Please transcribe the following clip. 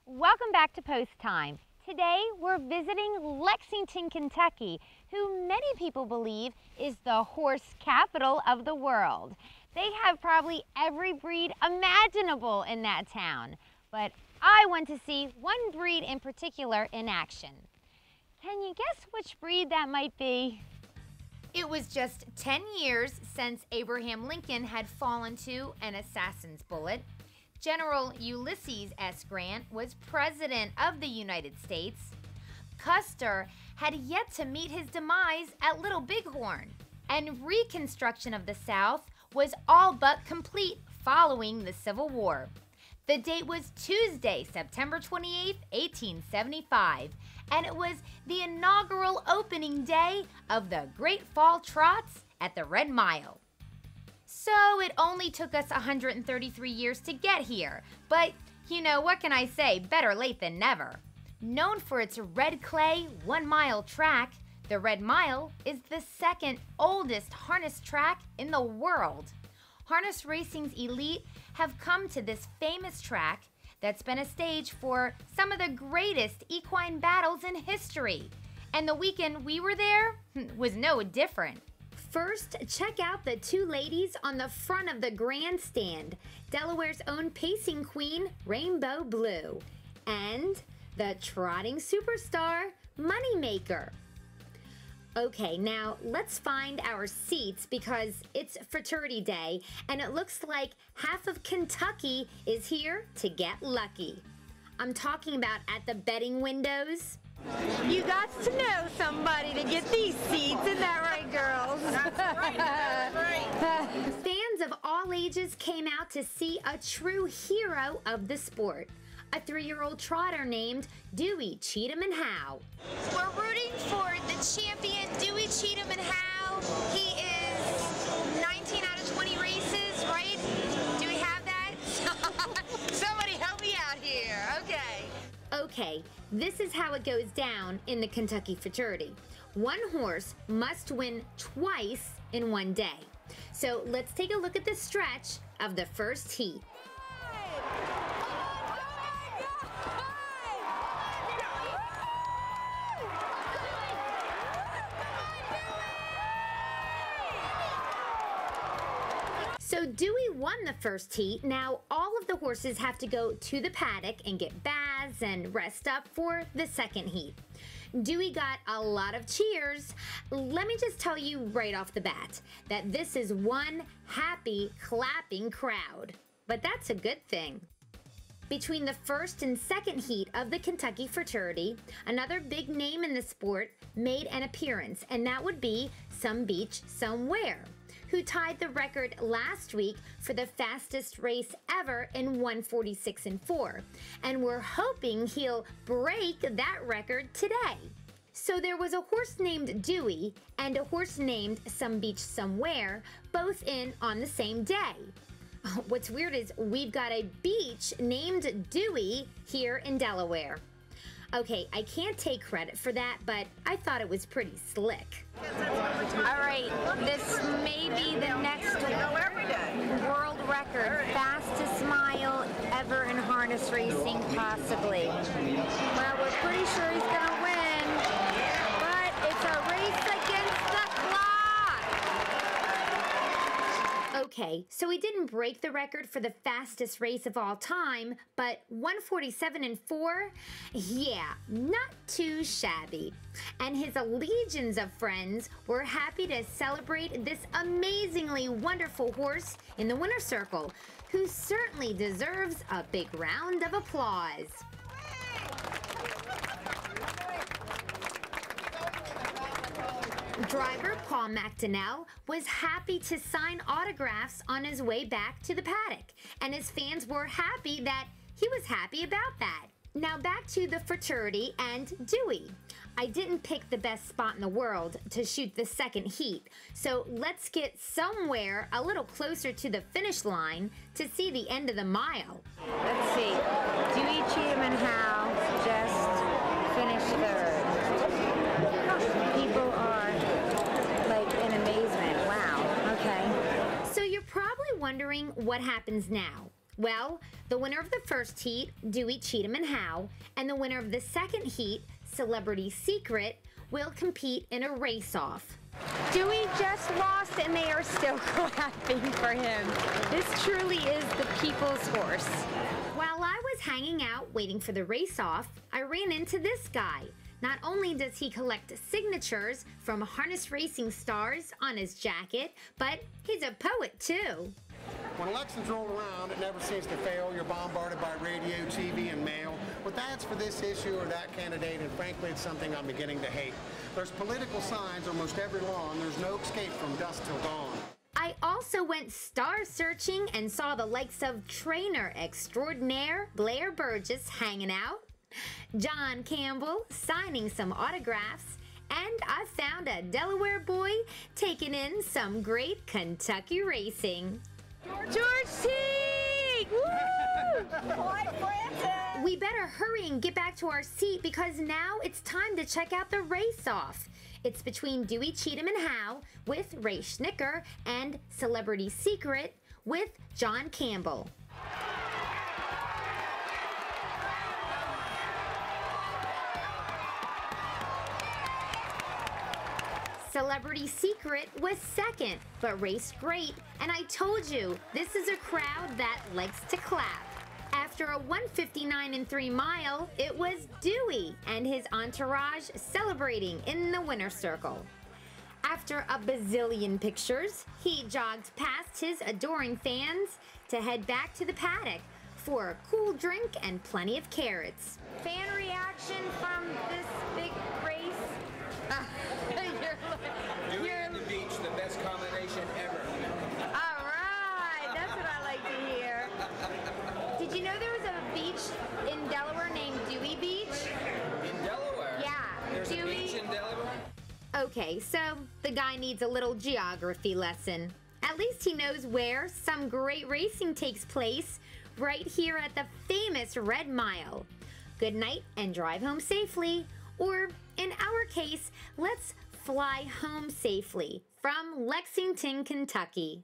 Welcome back to Post Time. Today we're visiting Lexington, Kentucky, who many people believe is the horse capital of the world. They have probably every breed imaginable in that town, but I want to see one breed in particular in action. Can you guess which breed that might be? It was just 10 years since Abraham Lincoln had fallen to an assassin's bullet. General Ulysses S. Grant was President of the United States. Custer had yet to meet his demise at Little Bighorn, and Reconstruction of the South was all but complete following the Civil War. The date was Tuesday, September 28, 1875, and it was the inaugural opening day of the Great Fall Trots at the Red Mile. So it only took us 133 years to get here, but you know, what can I say, better late than never. Known for its red clay 1-mile track, the Red Mile is the second oldest harness track in the world. Harness racing's elite have come to this famous track that's been a stage for some of the greatest equine battles in history. And the weekend we were there was no different. First, check out the two ladies on the front of the grandstand, Delaware's own pacing queen, Rainbow Blue, and the trotting superstar, Moneymaker. Okay, now let's find our seats because it's Futurity Day, and it looks like half of Kentucky is here to get lucky. I'm talking about at the betting windows. You got to know somebody to get these seats, isn't that right, girls? That's right, that's right. Fans of all ages came out to see a true hero of the sport, a 3-year-old trotter named Deweycheatumnhowe. We're rooting for the champion, Deweycheatumnhowe. He is 19 out of 20 races, right? Do we have that? Somebody help me out here, okay. Okay, this is how it goes down in the Kentucky Futurity. One horse must win twice in one day. So let's take a look at the stretch of the first heat. So Dewey won the first heat. Now all of the horses have to go to the paddock and get baths and rest up for the second heat. Dewey got a lot of cheers. Let me just tell you right off the bat that this is one happy, clapping crowd. But that's a good thing. Between the first and second heat of the Kentucky Futurity, another big name in the sport made an appearance, and that would be Some Beach Somewhere, who tied the record last week for the fastest race ever in 1:46 and 4, and we're hoping he'll break that record today. So there was a horse named Dewey and a horse named Some Beach Somewhere, both in on the same day. What's weird is we've got a beach named Dewey here in Delaware. Okay, I can't take credit for that, but I thought it was pretty slick. All right, this may be the next world record, fastest mile ever in harness racing, possibly. Well, we're pretty sure he's gonna win, but it's a race against the clock. Okay, so he didn't break the record for the fastest race of all time, but 1:47 and 4, yeah, not too shabby. And his legions of friends were happy to celebrate this amazingly wonderful horse in the winner's circle, who certainly deserves a big round of applause. Driver Paul McDonnell was happy to sign autographs on his way back to the paddock, and his fans were happy that he was happy about that. Now back to the Futurity and Dewey. I didn't pick the best spot in the world to shoot the second heat, so let's get somewhere a little closer to the finish line to see the end of the mile. Let's see, Deweycheatumnhowe just finished third. People are like in amazement. Wow, okay. So you're probably wondering what happens now. Well, The winner of the first heat, Deweycheatumnhowe, and the winner of the second heat, Celebrity Secret, will compete in a race-off. Dewey just lost and they are still clapping for him. This truly is the people's horse. While I was hanging out waiting for the race-off, I ran into this guy. Not only does he collect signatures from harness racing stars on his jacket, but he's a poet too. When elections roll around, it never seems to fail. You're bombarded by radio, TV, and mail with ads for this issue or that candidate, and frankly, it's something I'm beginning to hate. There's political signs almost every lawn. There's no escape from dusk till dawn. I also went star searching and saw the likes of trainer extraordinaire Blair Burgess hanging out, John Campbell signing some autographs, and I found a Delaware boy taking in some great Kentucky racing. George Teague! Woo! Hi, Francis! We better hurry and get back to our seat because now it's time to check out the race-off. It's between Deweycheatumnhowe with Ray Schnicker and Celebrity Secret with John Campbell. Celebrity Secret was second, but raced great, and I told you, this is a crowd that likes to clap. After a 1:59 3 mile, it was Dewey and his entourage celebrating in the winner's circle. After a bazillion pictures, he jogged past his adoring fans to head back to the paddock for a cool drink and plenty of carrots. Fan reaction from this big race? Dewey and the beach, the best combination ever. All right, that's what I like to hear. Did you know there was a beach in Delaware named Dewey Beach? In Delaware? Yeah. There's Dewey. a beach in Delaware? Okay, so the guy needs a little geography lesson. At least he knows where some great racing takes place, right here at the famous Red Mile. Good night and drive home safely. Or, in our case, let's fly home safely from Lexington, Kentucky.